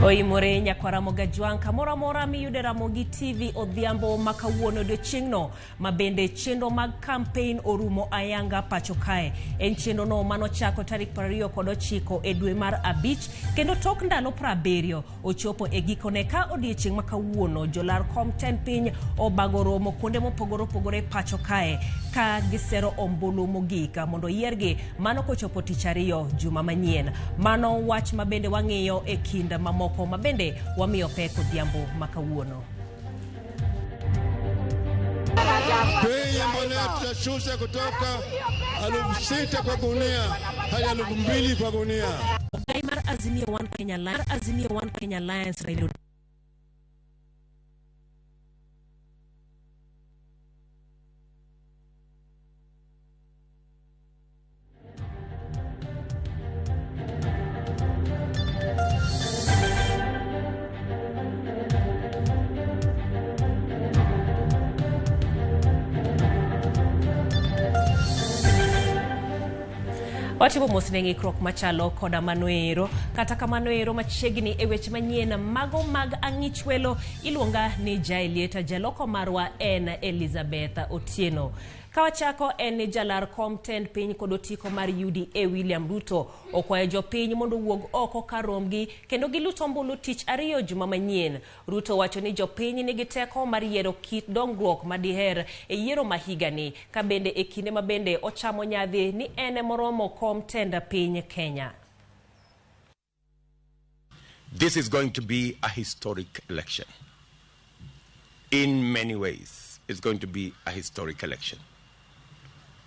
Oimore nyakwa Ramoga kamora mora miyude Ramogi TV odhiambo makawuono odiochieng'no mabende chenro mag campaign orumo ayanga pacho kae. En chenro no manochako tarik 29 e dwe mar abich kendo tok ndalo 70 ochopo e gikone ka odiochieng' makawuono jolar kom 10 piny obago romo kuonde mopogore pacho kae ka gisero ombulu mogika mondo yiergi mano kochopo tich ariyo juma manyien. Mano wach mabende wang'iyo e kinda mamoko mabende wamiyo peko odhiambo makawuono. Bei ya mbolea tutashusha kutoka 6,000 kwa gunia hadi 2,000 kwa gunia. Bei mar Azimio One Kenya Alliance Raila Watibo mosnengi krok machalo koda manoero kata kamanoero machiegni e weche manyien mago mag ang'ich welo iluonga ni Jaelieta jaloko marwa en Elizabeth Otieno. Kawachako en ni jalar kom 10 piny kod otiko mar UDA William Ruto okwayo jopiny mondo wuog oko karomgi kendo giluto ombulu tich ariyo juma manyien. Ruto wacho ni jopiny nigi teko mar yiero kit dongruok madiher e yiero mahigani ka bende e kinde mabende ochamo nyadhi ni ene moromo kom 10 piny Kenya. This is going to be a historic election. In many ways, it's going to be a historic election.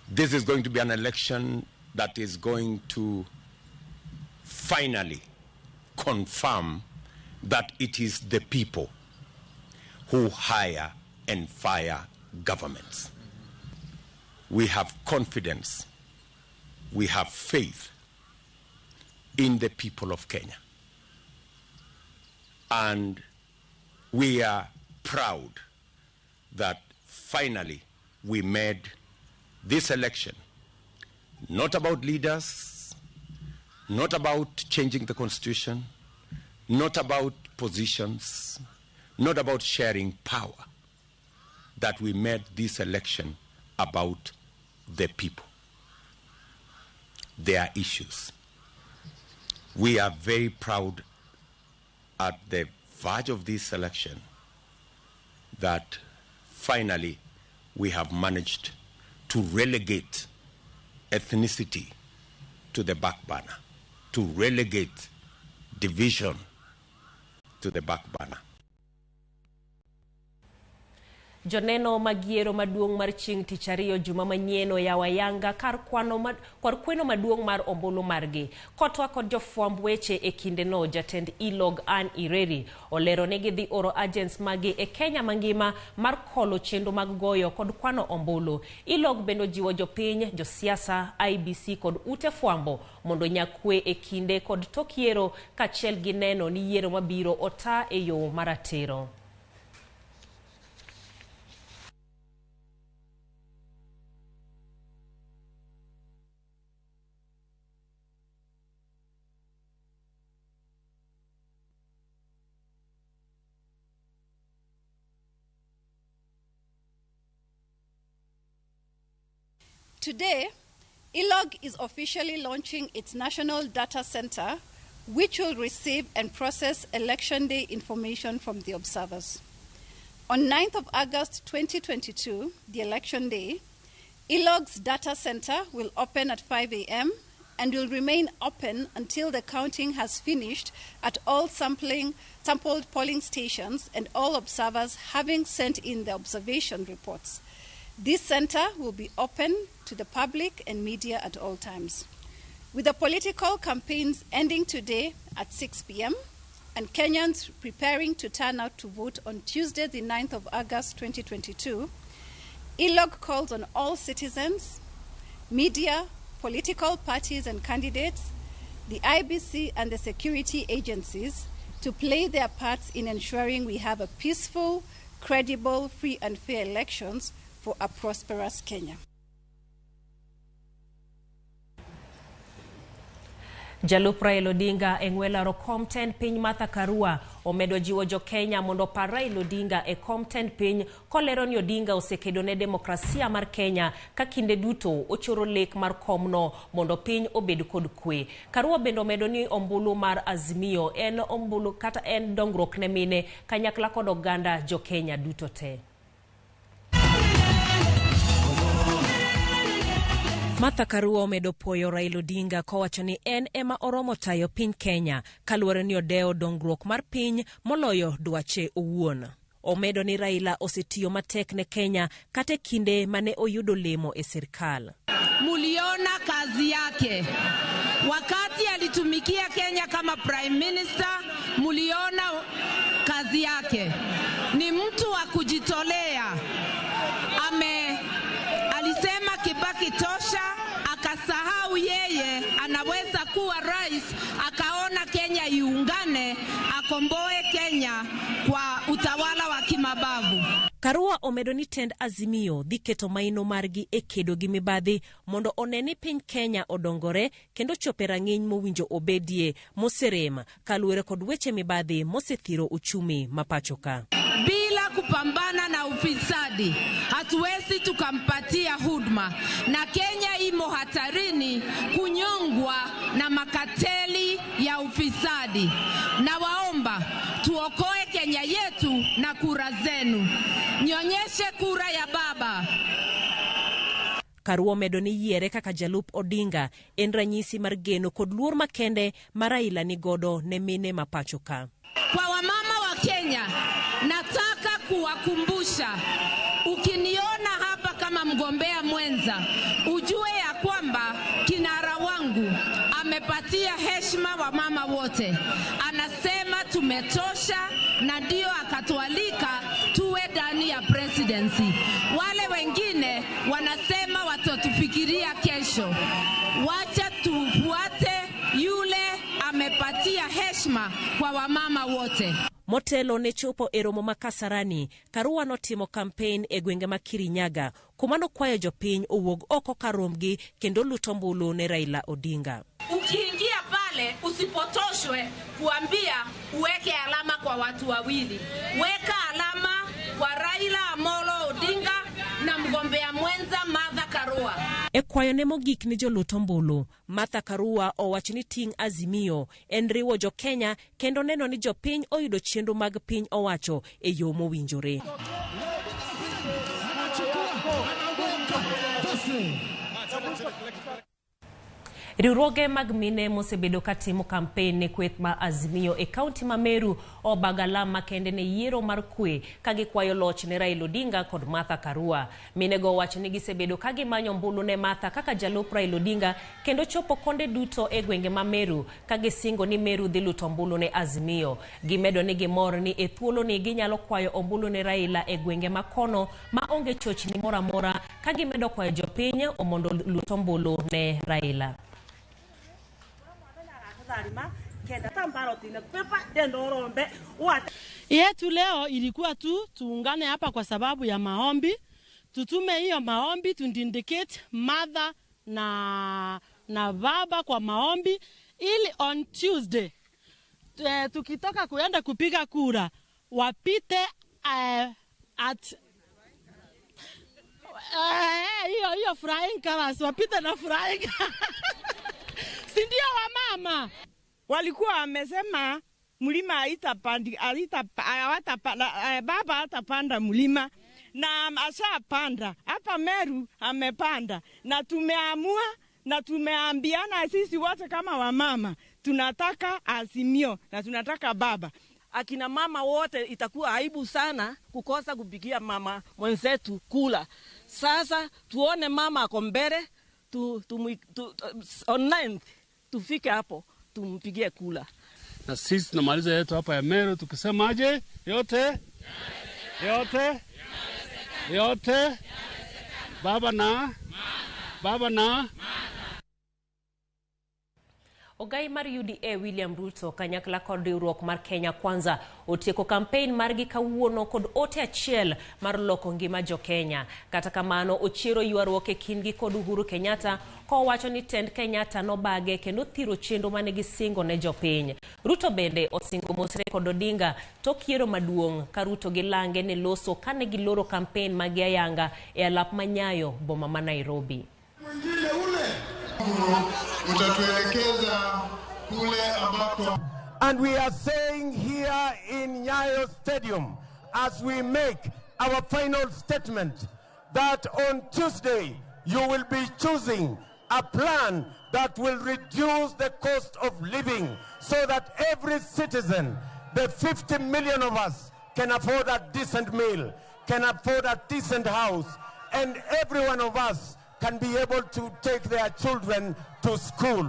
This is going to be an election that is going to finally confirm that it is the people who hire and fire governments. We have confidence, we have faith in the people of Kenya. And we are proud that finally we made this election not about leaders, not about changing the constitution, not about positions, not about sharing power, that we made this election about the people, their issues. We are very proud at the verge of this election that finally we have managed to relegate ethnicity to the back burner, to relegate division to the back burner. Joneno magiero maduong' mar ching tich ariyo juma manyien yawayanga kar kweno maduong' mar ombulu margi. Kotwa kod jofwamb weche e kinde no jatend ilog An Ireri olero ne gidhi oro agents magi e Kenya mangima mar kolo chenro mag goyo kod kwano ombulu. Ilog bendo jiwo jopiny, josiasa, IBC kod ute fwambo mondo nyakwe e kinde kod tokiero kachiel gi neno ni yiero mabiro ota e yo maratero. Today, ILOG is officially launching its National Data Center, which will receive and process Election Day information from the observers. On 9th of August 2022, the Election Day, ILOG's data center will open at 5 a.m. and will remain open until the counting has finished at all sampled polling stations and all observers having sent in their observation reports. This center will be open to the public and media at all times. With the political campaigns ending today at 6 p.m. and Kenyans preparing to turn out to vote on Tuesday, the 9th of August 2022, ILOG calls on all citizens, media, political parties and candidates, the IBC and the security agencies to play their parts in ensuring we have a peaceful, credible, free and fair elections for a prosperous Kenya. Jalup Raila Odinga engwela ro Compton piny Martha Karua omedo jiwo jo Kenya mondo par Raila Odinga e Compton piny kolero ni Odinga osekedo ne demokrasia mar Kenya ka kinde duto ochoro lek mar komno mondo piny obed kod kwe. Karua bendo omedo ni ombulu mar Azimio en ombulu kata en dongruok ne mine kanyakla kod oganda jo Kenya duto te. Martha Karua omedo puoyo Raila Odinga kowacho ni en ema oromo tayo piny Kenya kaluwore ni odeo dongruok mar piny moloyo dwache owuon. Omedo ni Raila osetiyo matek ne Kenya kate kinde mane oyudo lemo e serikal. Muliona kazi yake wakati alitumikia Kenya kama Prime Minister. Muliona kazi yake, ni mtu wa kujitolea. Alisema Kibaki tosha, akasahau yeye anaweza kuwa rais, akaona Kenya iungane, akomboe Kenya kwa utawala wa kimabavu. Karua omedo ni tend Azimio dhi keto maino margi e kedo gi mibadhi mondo oneni piny Kenya odongore kendo chope rang'iny mowinjo obedie moserem kaluwore kod weche mibadhi mosethiro uchumi mapachoka. Bila kupambana na ufisadi hatuwezi tukampatia huduma, na Kenya imo hatarini kunyongwa na makateli ya ufisadi. Na waomba tuokoe Kenya yetu na kura zenu. Nyonyeshe kura ya baba. Karua omedo ni yiere kaka Jalup Odinga en ranyisi mar geno kod luor makende ma Raila ni godo ne mine mapachoka. Kwa wamama wa Kenya, nataka kuwakumbusha, ukiniona hapa kama mgombea mwenza, ujue ya kwamba kinara wangu amepatia heshima wa mama wote. Anasema tumetosha, na ndio akatualika tuwe ndani ya presidency. Wale wengine wanasema watatufikiria kesho. Wacha tufuate yule amepatia heshima kwa wamama wote. Motelo ne chopo e romo ma Kasarani, Karua notimo campaign e gwenge ma Kirinyaga, kumano kwayo jopiny owuog oko karomgi kendo luto mbulu ne Raila Odinga. Ukiingia pale usipotoshwe kuambia uweke alama kwa watu wawili. Weka alama kwa Raila Amolo Odinga na mgombea mwenza Martha Karua. E kwayo ne mogik ni joluto mbulu, Martha Karua owacho ni ting Azimio en riwo jo Kenya kendo neno ni jopiny oyudo chenro mag piny owacho e yo mowinjore. Riwruoge mag mine mosebedo katimo campaign ne kweth ma Azimio e kaunti ma Meru obagala makende ne yiero mar kwe kagikwayo loch ne Raila Odinga kod Martha Karua. Mine go wacho ni gisebedo kagimanyo mbulu ne Martha kaka jalup Raila Odinga kendo chopo konde duto e gwenge ma Meru kagisingo ni Meru dhi luto mbulu ne Azimio. Gimedo ni gimor ni e thuolo ni ginyalo kwayo ombulu ne Raila e gwenge ma kono ma onge chochni mora mora kagimedo kwayo jopiny omondo luto mbulu ne Raila. Yetu leo ilikuwa tu tuungane hapa kwa sababu ya maombi. Tutume hiyo maombi, tundindicate mother na baba kwa maombi, ili on Tuesday tukitoka kuenda kupiga kura wapite at hiyo flying colors, wapite na flying sindio wamama? Walikuwa wamesema mlima baba hatapanda mlima, na ashapanda. Hapa Meru amepanda, na tumeamua na tumeambiana sisi wote kama wamama tunataka Azimio na tunataka baba. Akina mama wote itakuwa aibu sana kukosa kupigia mama mwenzetu kula. Sasa tuone mama ako mbele, online tufike hapo tumpigie kula. Na sisi tunamaliza yetu hapa ya Meru tukisemaje? Yote baba na Ogai mar UDA William Ruto kanyakla kod riwruok mar Kenya Kwanza otieko campaign margi kawuono kod ote achiel mar loko ngima jo Kenya. Kata kamano ochiero ywaruok e kindgi kod Uhuru Kenyatta kowacho ni tend Kenyatta no bage kendo thiro chenro mane gisingo ne jopiny. Ruto bende osingo mosre kod Odinga tok yiero maduong' ka Ruto gilange ne loso kane giloro campaign magi ayanga e alap manyayo boma ma Nairobi. And we are saying here in Nyayo Stadium, as we make our final statement, that on Tuesday you will be choosing a plan that will reduce the cost of living so that every citizen, the 50 million of us, can afford a decent meal, can afford a decent house, and every one of us can be able to take their children to school.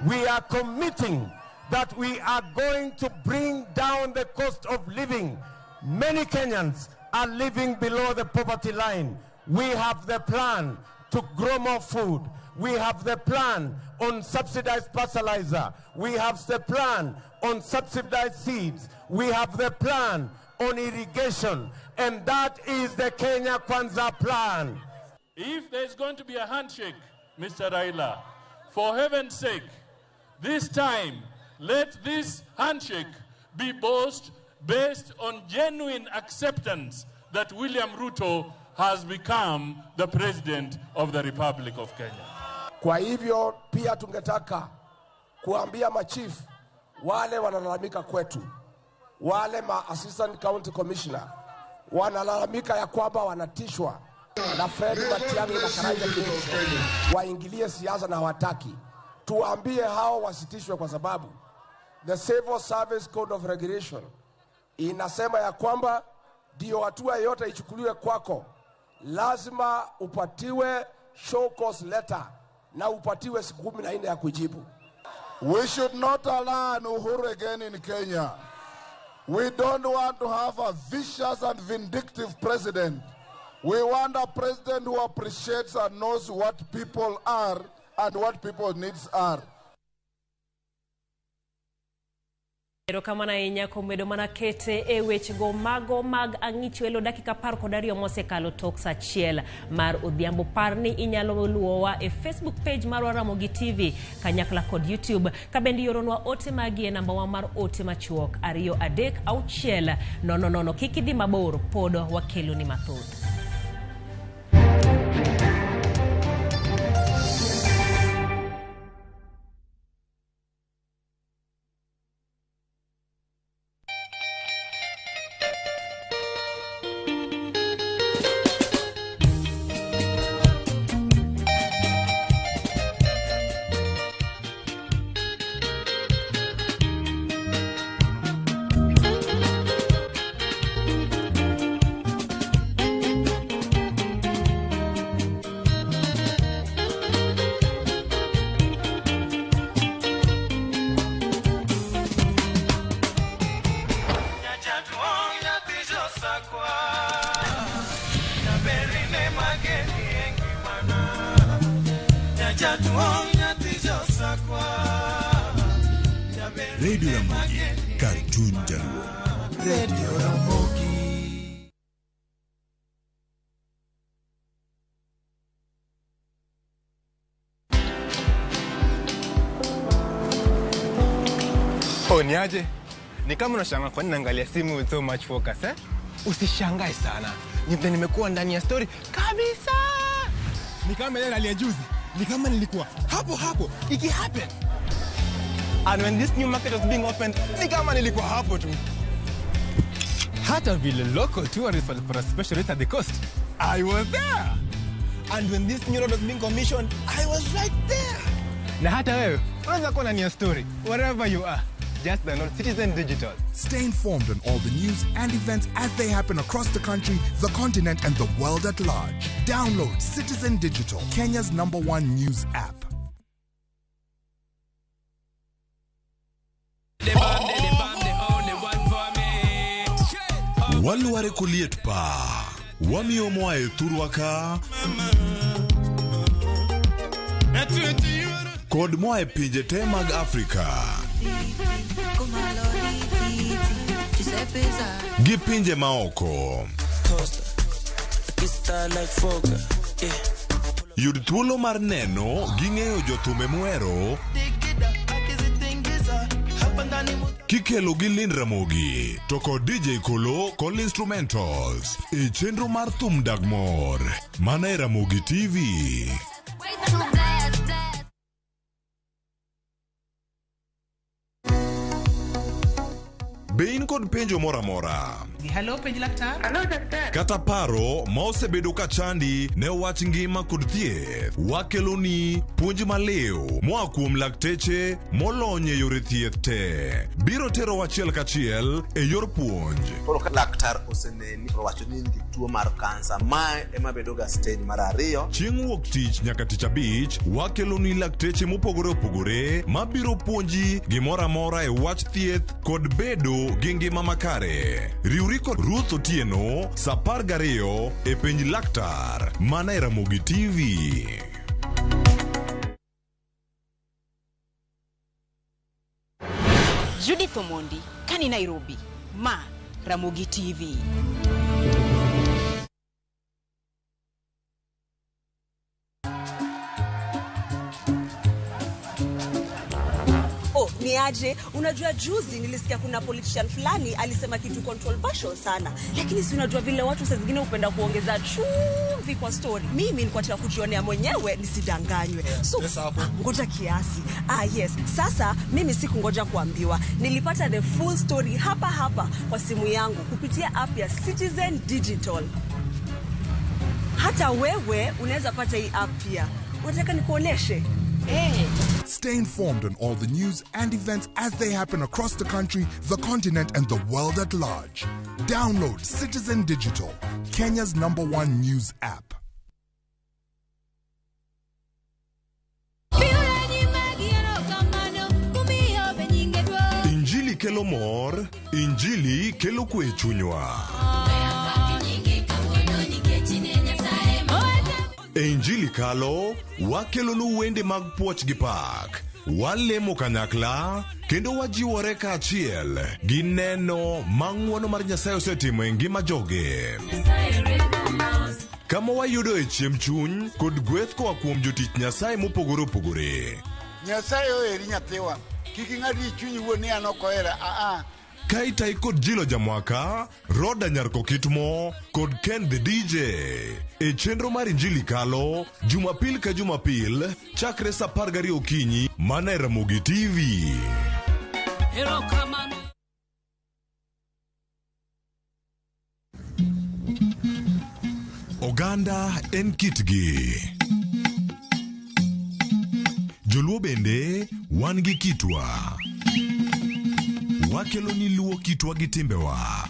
We are committing that we are going to bring down the cost of living. Many Kenyans are living below the poverty line. We have the plan to grow more food. We have the plan on subsidized fertilizer. We have the plan on subsidized seeds. We have the plan on irrigation. And that is the Kenya Kwanza plan. If there's going to be a handshake, Mr. Raila, for heaven's sake, this time, let this handshake be based on genuine acceptance that William Ruto has become the President of the Republic of Kenya. Kwa hivyo pia tungetaka kuambia machief wale wanalalamika kwetu, wale assistant county commissioner wanalalamika ya kwamba wanatishwa na Fred Matiang'i na Karanja waingilie siasa na hawataki. Tuambie hao wasitishwe kwa sababu the Civil Service Code of Regulation inasema ya kwamba ndio hatua yote ichukuliwe kwako lazima upatiwe show cause letter na upatiwe siku 14 ya kujibu. We should not allow an Uhuru again in Kenya. We don't want to have a vicious and vindictive president. We want a president who appreciates and knows what people are and what people's needs are. Erokamana ahinya kuom medo mana kete e wechego mago mag ang'icho elo dakika 12 mosekalo tok saa 1 mar odhiambo. Par ni inyalo luowa e Facebook page mar RAMOGI TV kanyakla kod YouTube. Kabendi yoronwa ote magi e namba wa mar ote machuok 23 600. Kik idhi mabor, podo wakelo ni mathoth. Radio Ramogi, Cartoon Jaluo. Radio Ramogi. Niaje? Ni kama unashangaa kwa nini naangalia simu with so much focus, eh? Usishangae sana. Nimekuwa ndani ya story kabisa. Ni kama ile aliyejuzi. Ni kama nilikuwa hapo iki happen. And when this new market was being opened, ni kama nilikuwa hapo tu. Hata vile local tourists for a special rate at the coast, I was there. And when this new road was being commissioned, I was right there. Na hata wewe, unaweza kuwa ndani ya story wherever you are. Just download Citizen Digital. Stay informed on all the news and events as they happen across the country, the continent, and the world at large. Download Citizen Digital, Kenya's #1 news app. Walware kuliet pa Wamiomoa e turwaka kod moa e pinje te mag Afrika gi pinje maoko. Yud thuolo mar neno gi ng'eyo jothume muhero kikelo gi Lind Ramogi to kod DJ Kolo kod instrumentals e chenro mar thum Dagmor mana e Ramogi TV. Bein kod penjo mora mora. Hello, penj laktar. Hello, daktar. Kata paro ma osebedo ka chandi ne wach ngima kod thieth. Wakeloni puonj maliw moa kuom lakteche molony e yore thieth te. Biro tero wachiel kachiel e yor puonj. Koro ka laktar oseneni owacho ni nigi tuo mar kansa ma ema bedo ga stage mar 2. Chieng' wuok tich nyaka tich abich wakeloni lakteche mopogore opogore ma biro puonji gimora mora e wach thieth kod bedo gi ngima makare. Riwri kod Ruth Otieno sa 12 e penj laktar mana e Ramogi TV. Judith Omondi, kani Nairobi, ma Ramogi TV. Niaje, unajua juzi nilisikia kuna politician fulani alisema kitu controversial sana, lakini si unajua vile watu saa zingine upenda kuongeza chumvi kwa story. Mimi nilikuwa nataka kujionea mwenyewe nisidanganywe. So ngoja kiasi. Yes, sasa mimi sikungoja kuambiwa. Nilipata the full story hapa kwa simu yangu kupitia app ya Citizen Digital. Hata wewe unaweza pata hii app pia. Unataka nikuoneshe? Stay informed on all the news and events as they happen across the country, the continent, and the world at large. Download Citizen Digital, Kenya's #1 news app. Injili kelo mor, Injili kelo kwe chunywa. Injili kalo, wakelonu wende mag puoch gi pak. Walemo kanyakla, kendo wajiwore ka achiel gi neno mang'wono mar Nyasaye osetimo e ngima joge. Kama wayudo e chiemb chuny kod gweth koa kuom jotich Nyasaye mopogore opogore. Nyasaye oheri nyathiwa, kik ing'adi chunyi wuon ni an ok ohera. Kaitai kod Jilo Jamwaka, Roda Nyarko Kitmo, kod Ken the DJ. E chenro mar Injili kalo, Jumapil ka Jumapil, chakre sa 12 okinyi, mana e Ramogi TV. Oganda en kitgi. Joluo bende wan gi kitwa. Wakeloni luo kitwa gi timbewa.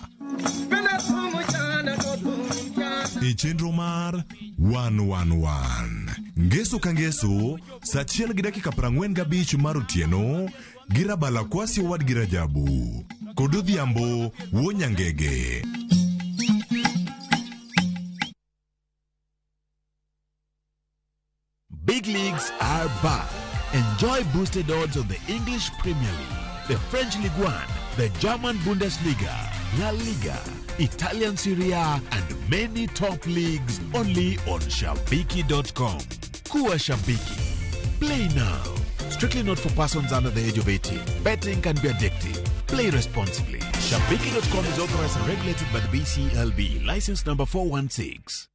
E chenro mar 111. Ngeso ka ngeso, sa 1:45 mar otieno, girabala kwasi wad girajabu. Kod odhiambo Wonyangege. Big leagues are back. Enjoy boosted odds on the English Premier League, the French Ligue 1, the German Bundesliga, La Liga, Italian Serie A, and many top leagues only on Shabiki.com. Kuwa Shabiki. Play now. Strictly not for persons under the age of 18. Betting can be addictive. Play responsibly. Shabiki.com is authorized and regulated by the BCLB. License number 416.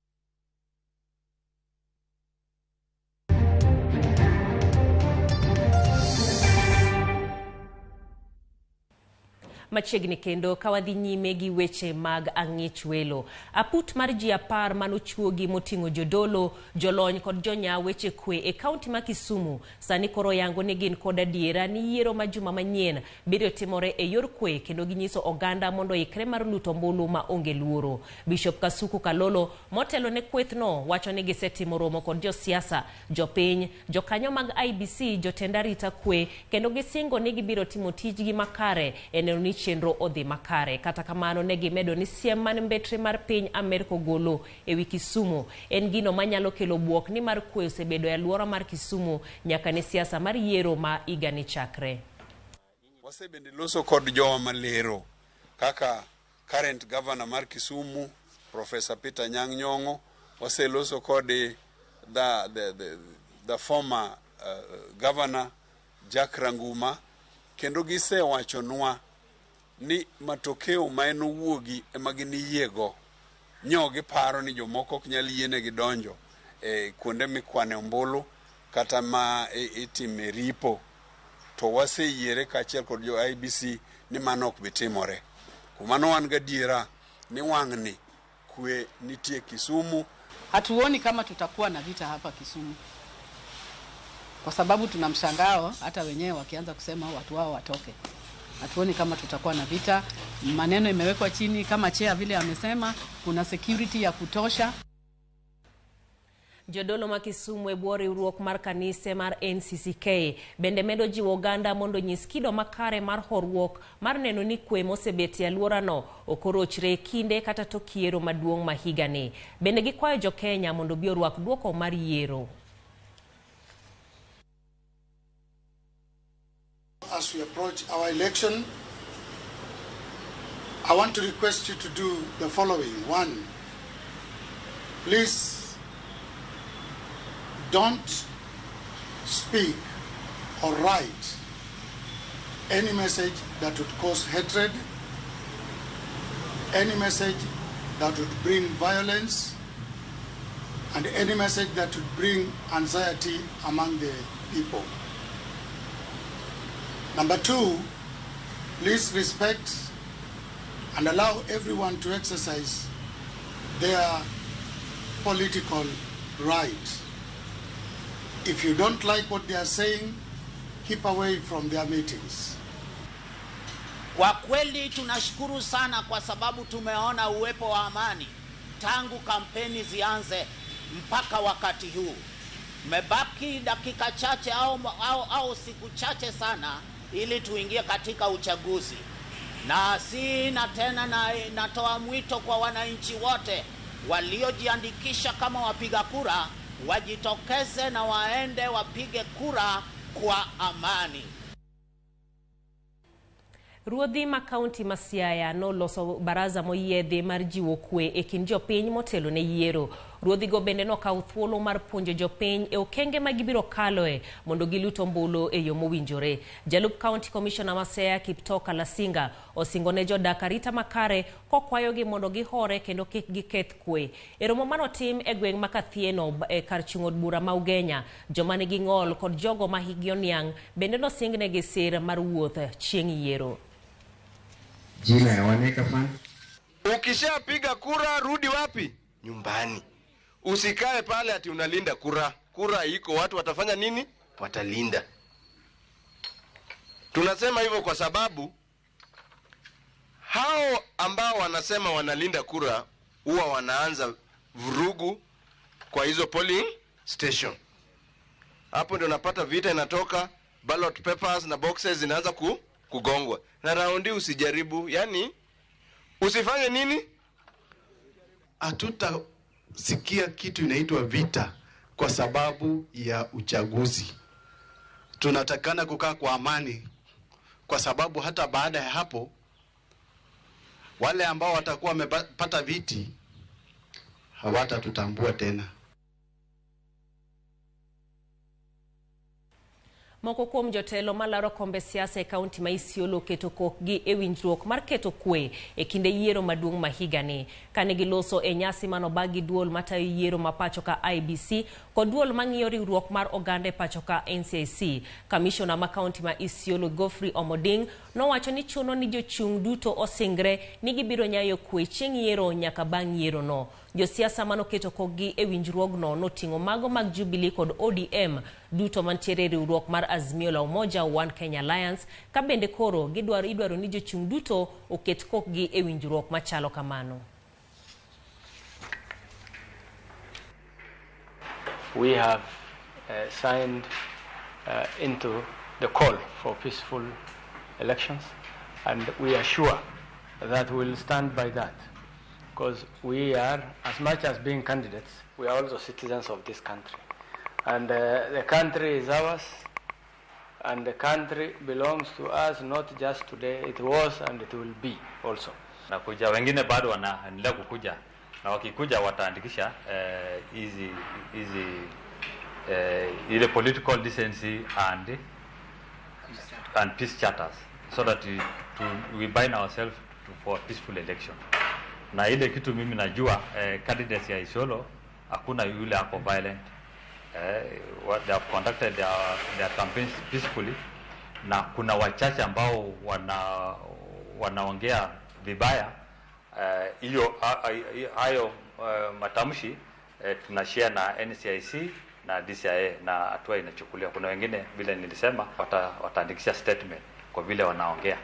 Machiegni kendo kawadhi nyime gi weche mag ang'ich welo. Aput mar ji 10 manochuogi moting'o jodolo, jolony kod jonya weche kwe e kaunti ma Kisumu sani koro yango ni gin kod adiera ni yiero ma juma manyien biro timore e yor kwe kendo ginyiso oganda mondo ikre mar luto mbulu ma onge luoro. Bishop Kasuku Kalolo motelo ne kwethno wacho ni gisetimo romo kod josiasa, jopiny, jokanyo mag IBC, jotenda rita kwe kendo gisingo ni gibiro timo tijgi makare e neno ni chenro odhi makare. Kata kamano ne gimedo ni siem man mbetre mar piny Amerka golo ewi Kisumu en gino manyalo kelo buok ni mar kwe osebedo e alwora mar Kisumu nyaka ne siasa mar yiero ma igani chakre. Wasebende loso kod jowa malero kaka current governor mar Kisumu, Professor Peter Nyang'nyong'o. Waseloso kod the former governor Jack Ranguma, kendo gisewachonwa ni matokeo ma en owuogi ema giniyiego. Nyogi paro ni jomoko ok nyal yienegi donjo kuonde mikwane ombulu kata ma itime ripo. To waseyiere kaachiel kod jo IBC ni mano ok bitimore. Kumano wan gadiera ni wang'ni kwe nitie Kisumu. Hatuoni kama tutakuwa na vita hapa Kisumu, kwa sababu tuna mshangao hata wenyewe wakianza kusema watu wao watoke. Hatuoni kama tutakuwa na vita. Maneno imewekwa chini kama chair vile amesema, kuna security ya kutosha. Jodolo ma Kisumu e bwo riwruok mar kanise mar NCCK bende medo jiwo oganda mondo nyis kido makare mar horuok mar neno ni kwe mosebeti e alworano okorochre kinde kata tok yiero maduong' ma higani. Bende gikwayo jo Kenya mondo bi orwak duoko mar yiero. As we approach our election, I want to request you to do the following. One, please don't speak or write any message that would cause hatred, any message that would bring violence, and any message that would bring anxiety among the people. Number two, please respect and allow everyone to exercise their political right. If you don't like what they are saying, keep away from their meetings. Kwa kweli tunashukuru sana kwa sababu tumeona uwepo wa amani tangu kampeni zianze mpaka wakati huu. Mebaki dakika chache au siku chache sana ili tuingie katika uchaguzi. Na tena natoa mwito kwa wananchi wote waliojiandikisha kama wapiga kura wajitokeze na waende wapige kura kwa amani. Ruodhi ma kaunti ma Siaya noloso baraza moyiedhi mar jiwo kwe e kind jopiny motelo ne yiero. Ruodhi go bende nokawo thuolo mar puonjo jopiny e okenge ma gibiro kaloe mondo gilut ombulu e yo mowinjore. Jalup County Commissioner ma Siaya Kiptoka Lasinga osingo ne jodak arita makare kokwayogi mondo gihore kendo kik giketh kwe. E romo manotim e gweng' ma Kathieno e kar chung'od bura ma Ugenya, joma nigi ng'ol kod jogo ma higi oniang' bende nosingnegi sir mar wuoth chieng' yiero. Jina ya waneka fan. Ukishapiga kura rudi wapi? Nyumbani. Usikae pale ati unalinda kura. Kura iko, watu watafanya nini? Watalinda. Tunasema hivyo kwa sababu hao ambao wanasema wanalinda kura huwa wanaanza vurugu kwa hizo polling station. Hapo ndio napata vita inatoka, ballot papers na boxes zinaanza kugongwa. Na raundi usijaribu, yani usifanye nini? Hatutasikia kitu inaitwa vita kwa sababu ya uchaguzi. Tunatakana kukaa kwa amani kwa sababu hata baada ya hapo wale ambao watakuwa wamepata viti hawatatutambua tena. Moko kuom jotelo malaro kombe siasa e kaunti ma Isiolo keto kokgi e winjruok mar keto kwe e kinde yiero maduong' ma higani. Kane giloso e nyasi manobagi duol matayo yiero ma pacho ka IBC kod duol mang'iyo riwruok mar oganda e pacho ka NCIC, Kamishona ma kaunti ma Isiolo Geoffrey Omoding nowacho ni chuno ni jochung' duto osingre ni gibiro nyayo kwe chieng' yiero nyaka bang' yiero no. Josiasa manoketo kokgi e winjruogno noting'o mago mag Jubilee kod ODM duto mantiere riwruok mar Azimio la Umoja One Kenya Alliance ka bende koro idwaro ni jochung' duto oket kokgi e winjruok machalo kamano. We have signed into the call for peaceful elections And we are sure that we will stand by that, because we are, as much as being candidates, we are also citizens of this country. And the country is ours, and the country belongs to us, not just today, it was and it will be also. Na kuja wengine bado wanaendelea kukuja, na wakikuja wataandikisha ile political decency and peace charters, so that we bind ourselves for peaceful election. Na ile kitu mimi najua candidates ya Isiolo hakuna yule ako violent. What they have conducted their campaigns peacefully, na kuna wachache ambao wanaongea vibaya. Hayo matamshi tunashare na NCIC na DCIA na hatua inachukuliwa. Kuna wengine vile nilisema wataandikisha statement kwa vile wanaongea.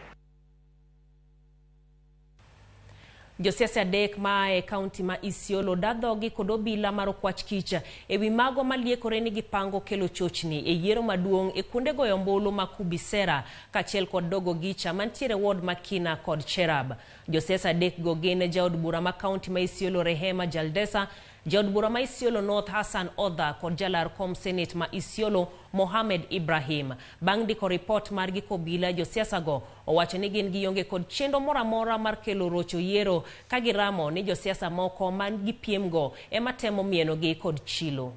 Josiasa adek ma county ma Isiolo dadhogi kod obila mar Okwach Kich ewi mago maliekore ni gipango kelo chochni e yiero maduong' e kuonde goyo ombulu ma Kubisera kachiel kod Dogo Gicha mantiere ward Makina kod Cherab. Josiasa adek go gin jaod bura ma county ma Isiolo Rehema Jaldesa, jaod bura ma Isiolo North Hassan Odha kod jalar kom Senate ma Isiolo Mohamed Ibrahim. Bang' diko report margi kobila, josiasa go owacho ni gin gionge kod chenro moramora mar kelo rocho yiero ka giramo ni josiasa moko man gi piem go ema temo mieno gi kod chilo.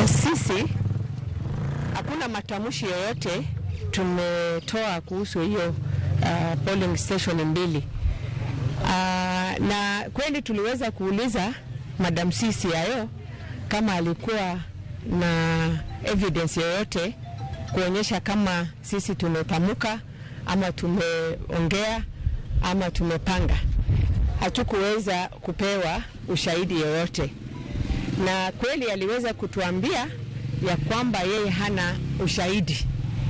Sisi hakuna matamushi yoyote tumetoa kuhusu hiyo polling station mbili. Na kweli tuliweza kuuliza Madam CCIO kama alikuwa na evidence yoyote kuonyesha kama sisi tumetamuka ama tumeongea ama tumepanga. Hatukuweza kupewa ushahidi yoyote, na kweli aliweza kutuambia ya kwamba yeye hana ushahidi,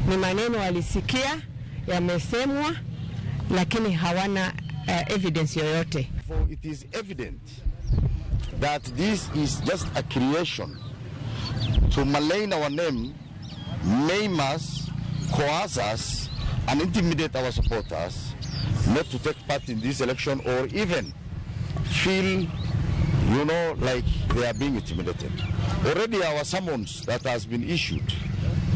ni maneno alisikia yamesemwa lakini hawana evidence yoyote. It is evident that this is just a creation to malign our name, maim us, coerce us, and intimidate our supporters not to take part in this election or even feel, like they are being intimidated. Already our summons that has been issued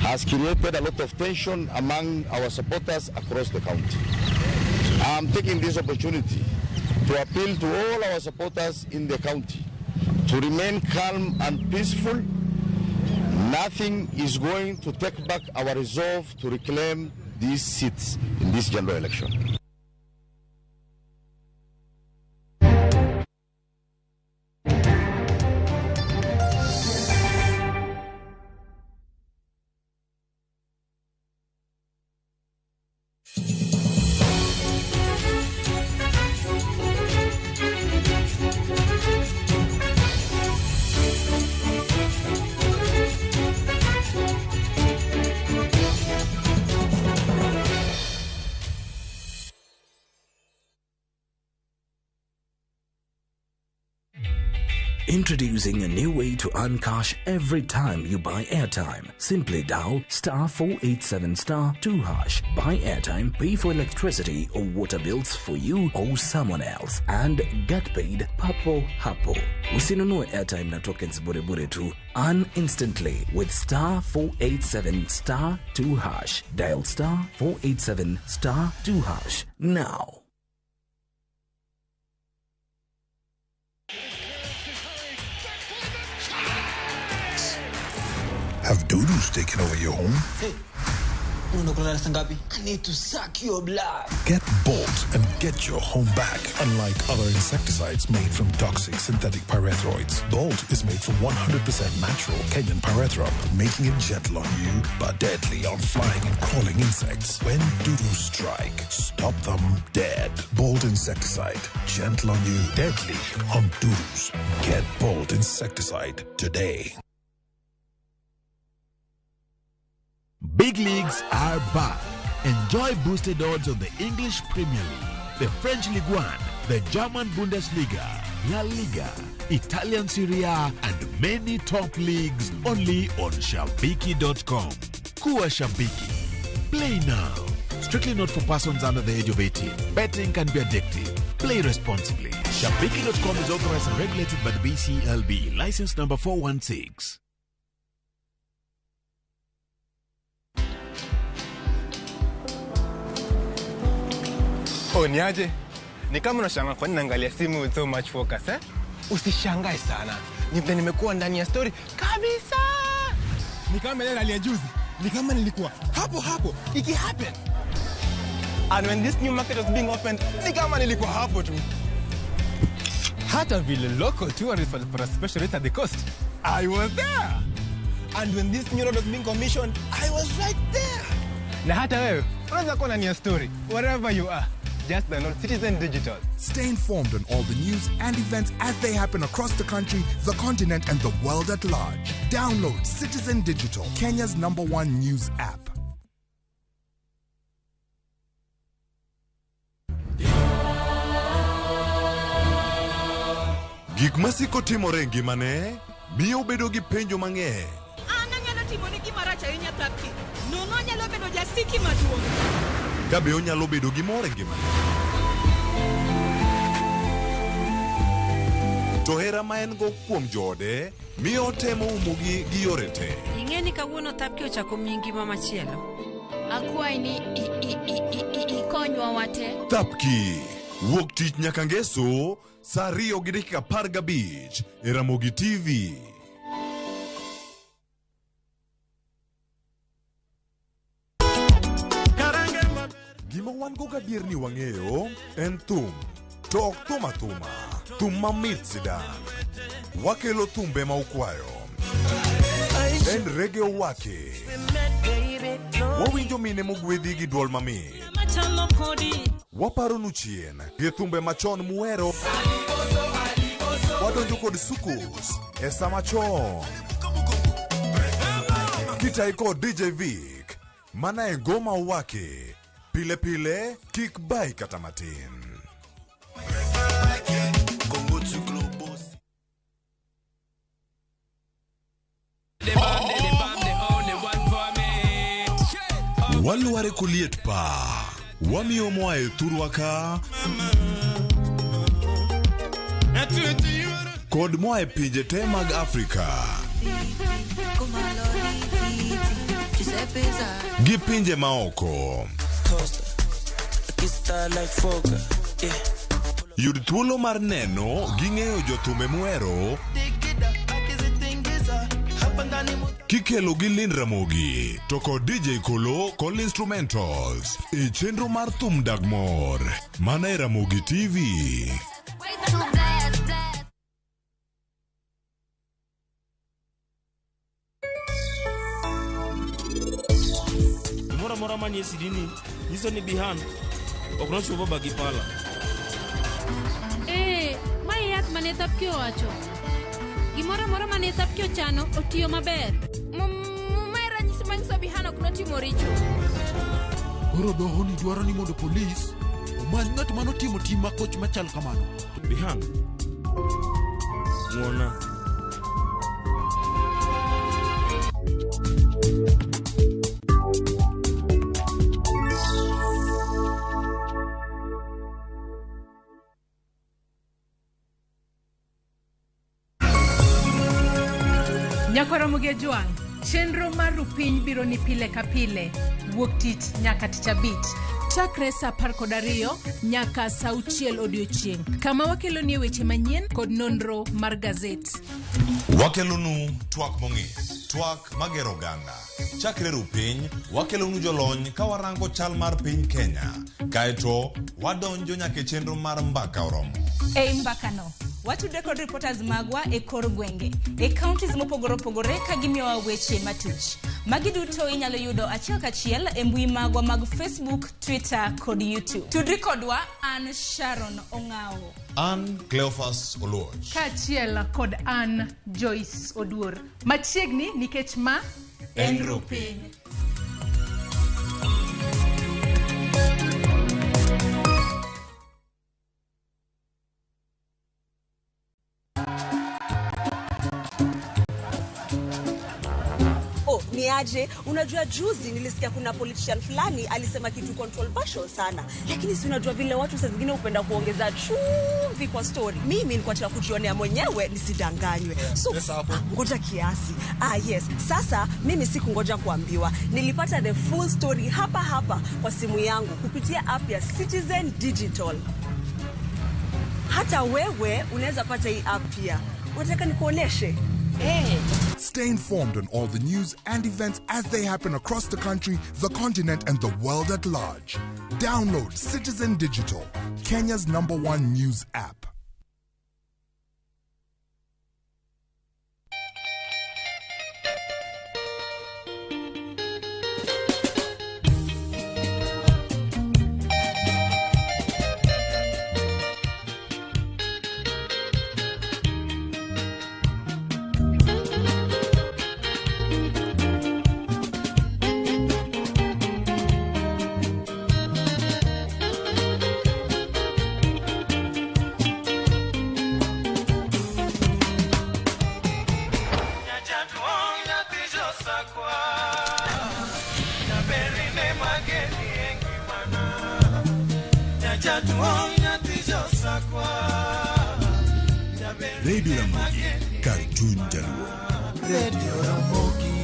has created a lot of tension among our supporters across the county. I'm taking this opportunity to appeal to all our supporters in the county to remain calm and peaceful. Nothing is going to take back our resolve to reclaim these seats in this general election. Introducing a new way to earn cash every time you buy airtime. Simply dial *487*2#. Buy airtime, pay for electricity or water bills for you or someone else, and get paid papo hapo. Usinunue airtime na tokens bure bure tu. Earn instantly with *487*2#. Dial *487*2# now. Have doodles taken over your home? Hey, I need to suck your blood. Get Bolt and get your home back. Unlike other insecticides made from toxic synthetic pyrethroids, Bolt is made from 100% natural Kenyan pyrethrum, making it gentle on you but deadly on flying and crawling insects. When doodles strike, stop them dead. Bolt insecticide, gentle on you, deadly on doodles. Get Bolt insecticide today. Big leagues are back. Enjoy boosted odds on the English Premier League, the French Ligue 1, the German Bundesliga, La Liga, Italian Serie A, and many top leagues only on Shabiki.com. Kuwa Shabiki. Play now. Strictly not for persons under the age of 18. Betting can be addictive. Play responsibly. Shabiki.com is authorized and regulated by the BCLB. License number 416. Oh, niaje? Ni kama unashangaa kwa nini naangalia simu with so much focus, eh? Usishangae sana. Ni vile nimekuwa ndani ya story kabisa. Ni kama ile ya juzi. Ni kama nilikuwa hapo. Iki happen. And when this new market was being opened, ni kama nilikuwa hapo tu. Hata vile local tourists for a special rate at the coast, I was there. And when this new road was being commissioned, I was right there. Na hata wewe, unaweza kuwa ndani ya story wherever you are. Just download Citizen Digital. Stay informed on all the news and events as they happen across the country, the continent, and the world at large. Download Citizen Digital, Kenya's #1 news app. Gik masiko timore ngimane miyo bedo gi penjo mang'eny. Anyalo timo ni gima rach ahinya Tapki. Nono nyalo bedo jasiki maduong'. Kabe onyalo bedo gi mor e ngimane. To hera ma en go kuom joode miyo temo umogi gi yore te. Ing'e ni kawuono Tapki ochako miyi ngima machielo. Akwai ni ikonywa wate. Tapki wuok tich nyaka ngeso saa 2:15 e Ramogi TV. Gima wan go gadier ni wang'eyo en thum, to ok thum athuma, thum mamit sidan. Wakelo thumbe ma ukwayo. En rege wake. Wawinjo mine mogwedhi gi duol mamit. Waparo nu chien gi thumbe machon muero. Wadonjo kod sukus e sama chon. Kitai kod DJ Vic, mana e ngoma wake. Pile pile, kik bai kata matin. Waluare kuliet pa. Wamiyo moa e thurwaka. Kod moa e pinje te mag Afrika. Gi pinje maoko. Yud thuolo mar neno gi ng'eyo jothumbe muero. Kikelo gi Lin Ramogi to kod DJ Kolo kod instrumentals e chenro mar thum Dagmor mana e Ramogi TV. Mora manie sidini niso ni bihan okno chubo bagipala. Mai yath mane Tapki owacho. Gimora mane Tapki ochano otiyo maber. Mai ranyisi manyiso bihan ok notimo richo. Koro doho ni dwaro ni mondo polis omany ng'at manotimo tim makoch machal kamano. Bihan muona Nyakoro Muge Juang, chenro mar Rupiny biro ni pile ka pile, wuok tich nyaka tich abich. Chakre saa 12 nyaka saa 6 odiochieng'. Kama wakelo ni weche manyien kod nonro mar gazet. Wakelonu twak mong'ith, twak magero ganda. Chakre Rupiny, wakelonu jolony ka warango chal mar piny Kenya. Kaeto wadonjo nyaka chenro mar mbaka oromo. Ei mbakano, watude kod reporters magwa e kor gwenge, e counties mopogore opogore ka gimiyowa weche matuch. Magi duto inyalo yudo achiel kachiel e mbui magwa mag Facebook, Twitter kod YouTube. Tudri kodwa an Sharon Ong'ao. An Cleophas Oluoch. Kachiel kod an Joyce Oduor. Machiegni nikech ma en Rupiny. Ni aje, unajua juzi nilisikia kuna politician fulani alisema kitu controversial sana. Lakini si unajua vile watu saa zingine upenda kuongeza chumvi kwa story. Mimi nilikuwa nataka kujionea mwenyewe nisidanganywe. So, ngoja kiasi. Yes. Sasa mimi sikungoja kuambiwa. Nilipata the full story hapa kwa simu yangu kupitia app ya Citizen Digital. Hata wewe unaweza pata hii app pia. Unataka nikuoneshe? Stay informed on all the news and events as they happen across the country, the continent, and the world at large. Download Citizen Digital, Kenya's #1 news app. Radio Ramogi, Cartoon Jaluo. Radio Ramogi.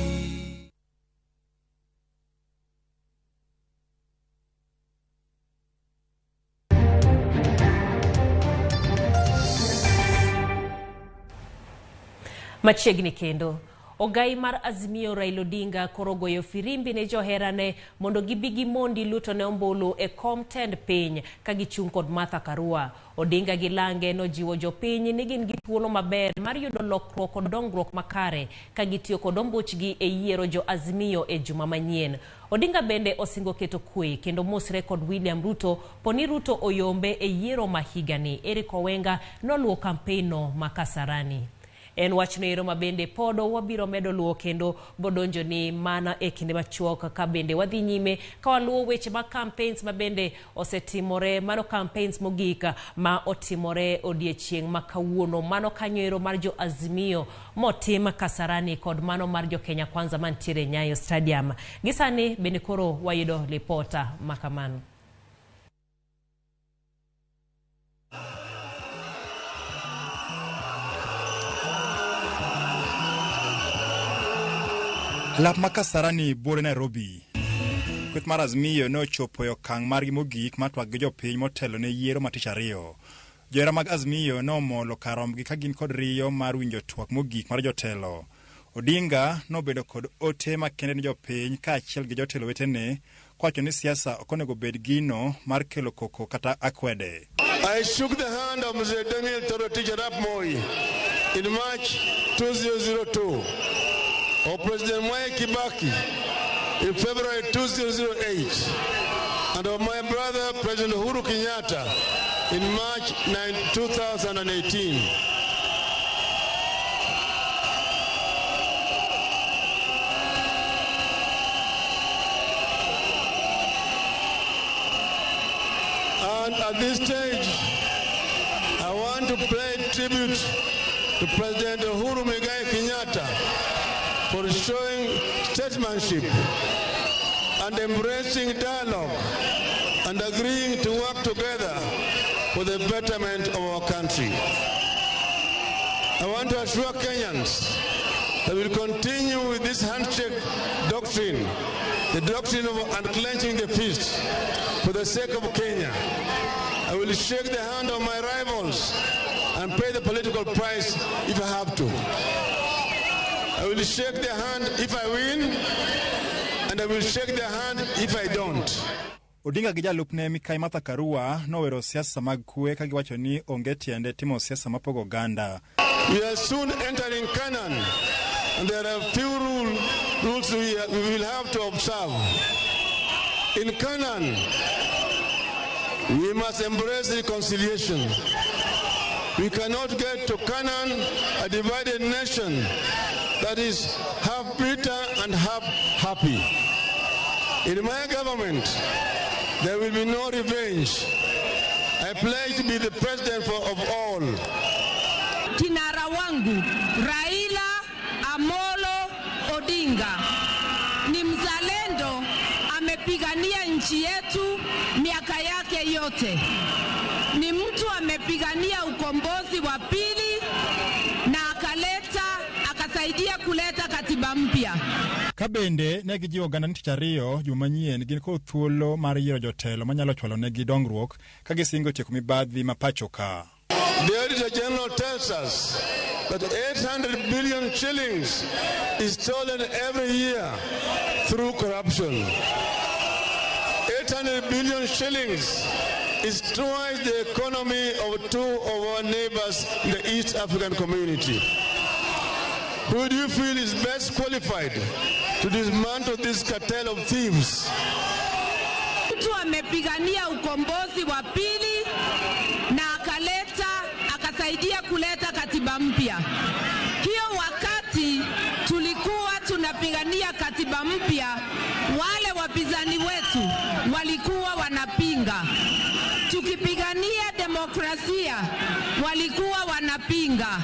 Machiegni kendo. Ogai mar Azimio Raila Odinga korogoyo firimbi ne joherane mondo gibigi mondi luto ne ombulu e kom tend piny kagichung' kod Martha Karua. Odinga gilange no jiwo jopiny ni gin gi thuolo maber mar yudo lokruok kod dongruok makare kagitiyo kod ombuchgi e yiero jo Azimio e juma manyien. Odinga bende osingo keto kwe kendo mosre kod William Ruto poni Ruto oyombe e yiero mahigani. Eric Owenga noluwo kampeino makasarani. En wachno ero mabende podo wabiro medo luo kendo bodonjo ni mana e kinde machuok ka bende wadhi nyime ka waluo weche ma campaigns mabende osetimore mano campaigns mogika ma otimore odiechieng' makawuono mano kanyo ero mar jo Azimio motim Kasarani kod mano mar jo Kenya Kwanza mantiere Nyayo Stadium. Gisani bende koro wayudo reporter makamano. Lap makasarani bore Nairobi. Kweth mar Azimio no chopo yo kang margi mogik matwag gi jopiny motelo ne yiero matich ariyo. Johera mag Azimio no molo karomgi ka gin kod riyo mar winjo twak mogik mar jotelo. Odinga no bedo kod ote makende ne jopiny ka achiel gi jotelo wetene kwacho ni siasa okonego bed gino mar kelo koko kata akwede. I shook the hand of Mr. Daniel Torotich Arap Moi in March 2002. Or President Mwai Kibaki in February 2008, and of my brother President Uhuru Kenyatta in March 2018. And at this stage, I want to pay tribute to President Uhuru Kenyatta for showing statesmanship and embracing dialogue and agreeing to work together for the betterment of our country. I want to assure Kenyans that we will continue with this handshake doctrine, the doctrine of unclenching the fist for the sake of Kenya. I will shake the hand of my rivals and pay the political price if I have to. I will shake their hand if I win, and I will shake their hand if I don't. Odinga gi jalupne Mikai Martha Karua nowero siasa mag kwe ka giwacho ni onge tiende timo siasa mapogo ganda. We are soon entering Canaan, and there are few rules we will have to observe. In Canaan, we must embrace reconciliation. We cannot get to Canaan, a divided nation that is half bitter and half happy. In my government, there will be no revenge. I pledge to be the president of all. Kinara wangu Raila Amolo Odinga ni mzalendo, amepigania nchi yetu miaka yake yote. Ni mtu amepigania ukombozi wa pili na akasaidia kuleta katiba mpya. Kabende ne gijiwo oganda ni tich ariyo juma manyien gin kod thuolo mar yiero jotelo manyalo chwalo negi dongruok ka gisingo tieko mibadhi ma pacho ka. The Auditor General tells us that 800 billion shillings is stolen every year through corruption. 800 billion shillings is twice the economy of two of our neighbors in the East African community. Who do you feel is best qualified to dismantle this cartel of thieves? Mtu amepigania ukombozi wa pili na akasaidia kuleta katiba mpya. Hiyo wakati tulikuwa tunapigania katiba mpya, wale wapinzani wetu walikuwa wanapinga. Tukipigania demokrasia walikuwa wanapinga.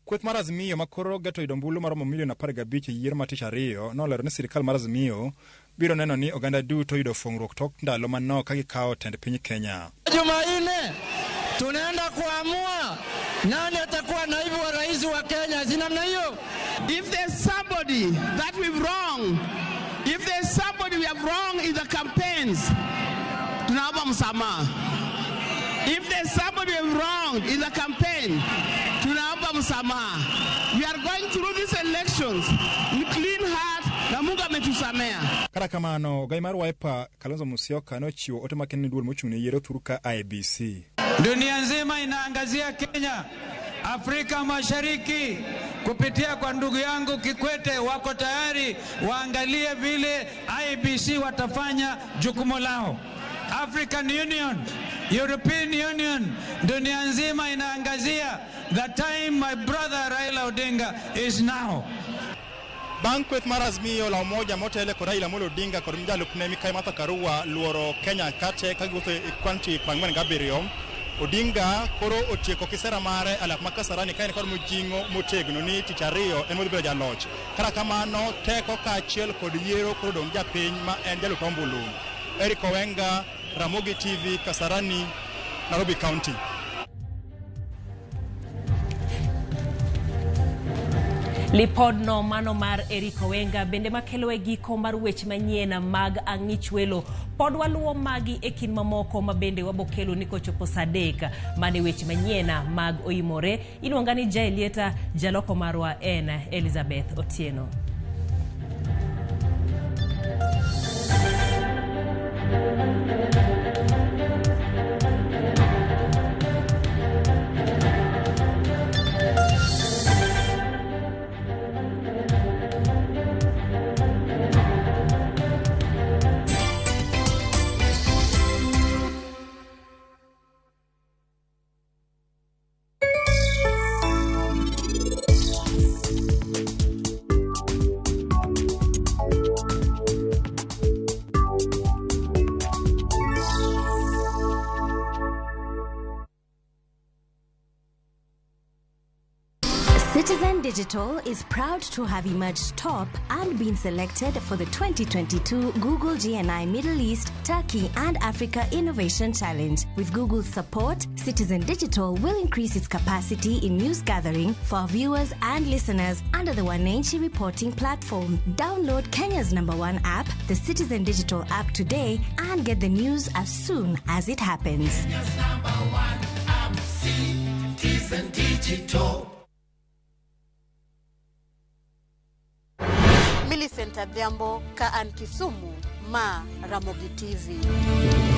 Kweth mar Azimio makoro gato idombulu maromo milion 15 yiero ma tich ariyo nolero ni sirikal mar Azimio biro neno ni oganda duto yudo fungruok tok ndalo manok ka gikawo tend piny Kenya. Jumanne tunaenda kuamua nani atakuwa naibu wa rais wa Kenya. Si namna hiyo? If there's somebody that we've wrong, if there's somebody we have wrong in the campaigns, tunaomba msamaha. If there's somebody we have wrong in the campaign, tunaomba msamaha. We are going through these elections with clean heart na Mungu ametusamea. Kata kamano gai mar Wiper Kalonzo Musyoka nochiwo ote makende duol mochung'ne yiero thuru ka IEBC. Dunia nzima inaangazia Kenya, Afrika Mashariki kupitia kwa ndugu yangu Kikwete, wako tayari waangalie vile IEBC watafanya jukumu lao. African Union, European Union, dunia nzima inaangazia. The time my brother Raila Odinga is now. Bankweth mar Azimio la umoja motele kod Raila Amolo Odinga kod mjalupne Mikai Martha Karua luoro Kenya kate kagiwuotho e kwanti 47. Odinga koro otieko kisera mare alak makasarani kaen kod mojing'o motegno ni tich ariyo en modhi bedo jaloch. Kata kamano teko kaachiel kod yiero koro dong' japiny ma en jalup ombulu. Eric Owenga, Ramogi TV, Kasarani, Nairobi County. Lipodno mano mar Eric Owenga bende makelo e giko mar weche manyien mag ang'ich welo pod waluwo magi e kin mamoko ma bende wabokelo ni kochopo sadek mane weche manyien mag oimore. Iluonga ni Jaelieta, jaloko marwa en Elizabeth Otieno. Citizen Digital is proud to have emerged top and been selected for the 2022 Google GNI Middle East, Turkey and Africa Innovation Challenge. With Google's support, Citizen Digital will increase its capacity in news gathering for viewers and listeners under the Wananchi reporting platform. Download Kenya's #1 app, the Citizen Digital app today, and get the news as soon as it happens. Kenya's #1 app, Citizen Digital. Millicent Adhiambo, Kaan Kisumu, Ma Ramogi TV.